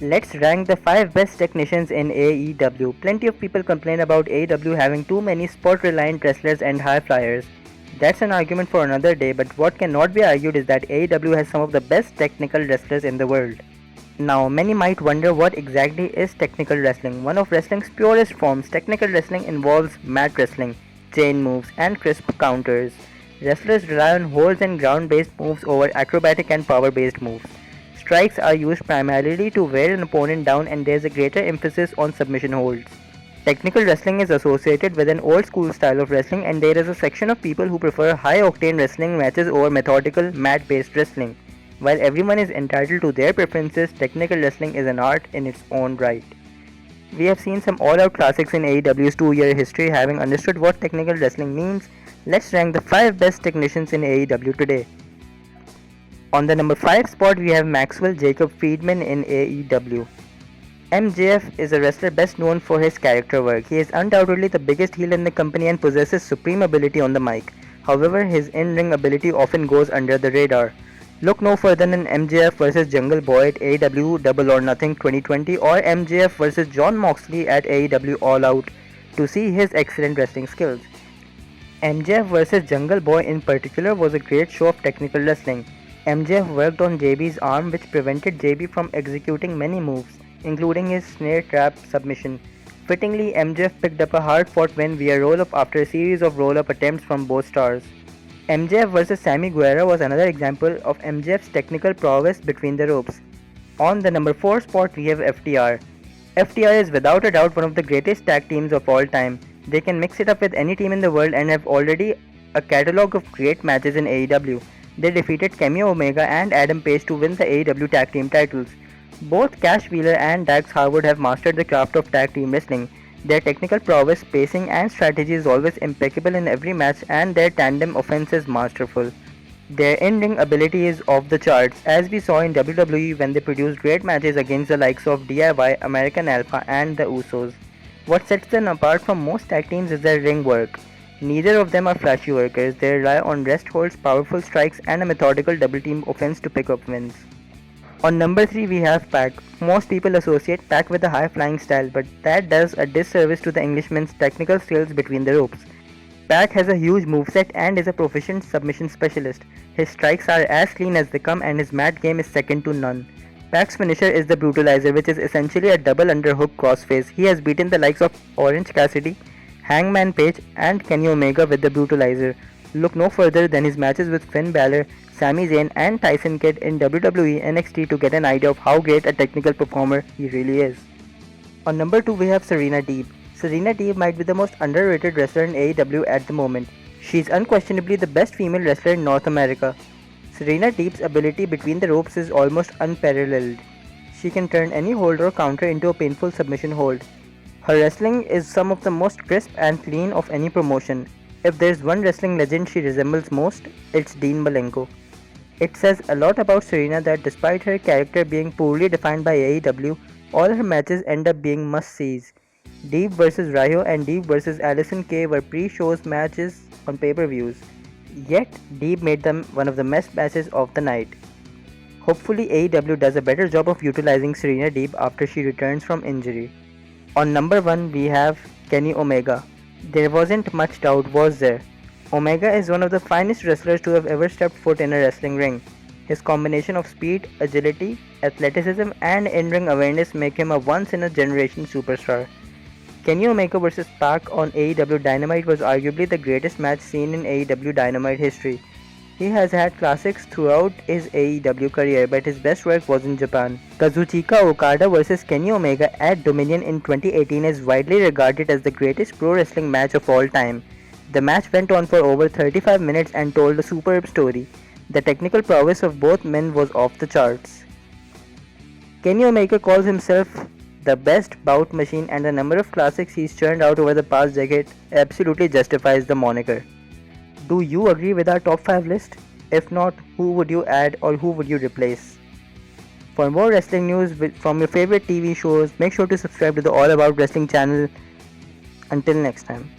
Let's rank the 5 best technicians in AEW. Plenty of people complain about AEW having too many sport-reliant wrestlers and high flyers. That's an argument for another day, but what cannot be argued is that AEW has some of the best technical wrestlers in the world. Now, many might wonder what exactly is technical wrestling. One of wrestling's purest forms, technical wrestling involves mat wrestling, chain moves, and crisp counters. Wrestlers rely on holds and ground-based moves over acrobatic and power-based moves. Strikes are used primarily to wear an opponent down, and there is a greater emphasis on submission holds. Technical wrestling is associated with an old school style of wrestling, and there is a section of people who prefer high octane wrestling matches over methodical mat based wrestling. While everyone is entitled to their preferences, technical wrestling is an art in its own right. We have seen some all out classics in AEW's 2-year history. Having understood what technical wrestling means, let's rank the 5 best technicians in AEW today. On the number 5 spot, we have Maxwell Jacob Friedman in AEW. MJF is a wrestler best known for his character work. He is undoubtedly the biggest heel in the company and possesses supreme ability on the mic. However, his in-ring ability often goes under the radar. Look no further than MJF vs Jungle Boy at AEW Double or Nothing 2020 or MJF vs Jon Moxley at AEW All Out to see his excellent wrestling skills. MJF vs Jungle Boy in particular was a great show of technical wrestling. MJF worked on JB's arm, which prevented JB from executing many moves, including his snare trap submission. Fittingly, MJF picked up a hard-fought win via roll-up after a series of roll-up attempts from both stars. MJF vs Sammy Guevara was another example of MJF's technical prowess between the ropes. On the number 4 spot, we have FTR. FTR is without a doubt one of the greatest tag teams of all time. They can mix it up with any team in the world and have already a catalogue of great matches in AEW. They defeated Kenny Omega and Adam Page to win the AEW tag team titles. Both Cash Wheeler and Dax Harwood have mastered the craft of tag team wrestling. Their technical prowess, pacing and strategy is always impeccable in every match, and their tandem offense is masterful. Their in-ring ability is off the charts, as we saw in WWE when they produced great matches against the likes of DIY, American Alpha and the Usos. What sets them apart from most tag teams is their ring work. Neither of them are flashy workers. They rely on rest holds, powerful strikes and a methodical double team offense to pick up wins. On number 3 we have Pac. Most people associate Pac with a high flying style, but that does a disservice to the Englishman's technical skills between the ropes. Pac has a huge moveset and is a proficient submission specialist. His strikes are as clean as they come and his mat game is second to none. Pac's finisher is the Brutalizer, which is essentially a double underhook crossface. He has beaten the likes of Orange Cassidy, Hangman Page and Kenny Omega with the Brutalizer. Look no further than his matches with Finn Balor, Sami Zayn and Tyson Kidd in WWE NXT to get an idea of how great a technical performer he really is. On number 2 we have Serena Deeb. Serena Deeb might be the most underrated wrestler in AEW at the moment. She is unquestionably the best female wrestler in North America. Serena Deeb's ability between the ropes is almost unparalleled. She can turn any hold or counter into a painful submission hold. Her wrestling is some of the most crisp and clean of any promotion. If there's one wrestling legend she resembles most, it's Dean Malenko. It says a lot about Serena that despite her character being poorly defined by AEW, all her matches end up being must-sees. Deeb vs Ryo and Deeb vs Allison Kay were pre-shows matches on pay-per-views. Yet, Deeb made them one of the best matches of the night. Hopefully AEW does a better job of utilizing Serena Deeb after she returns from injury. On number 1 we have Kenny Omega. There wasn't much doubt, was there? Omega is one of the finest wrestlers to have ever stepped foot in a wrestling ring. His combination of speed, agility, athleticism and in-ring awareness make him a once-in-a-generation superstar. Kenny Omega vs Pac on AEW Dynamite was arguably the greatest match seen in AEW Dynamite history. He has had classics throughout his AEW career, but his best work was in Japan. Kazuchika Okada vs Kenny Omega at Dominion in 2018 is widely regarded as the greatest pro wrestling match of all time. The match went on for over 35 minutes and told a superb story. The technical prowess of both men was off the charts. Kenny Omega calls himself the best bout machine, and the number of classics he's churned out over the past decade absolutely justifies the moniker. Do you agree with our top 5 list? If not, who would you add or who would you replace? For more wrestling news from your favorite TV shows, make sure to subscribe to the All About Wrestling channel. Until next time.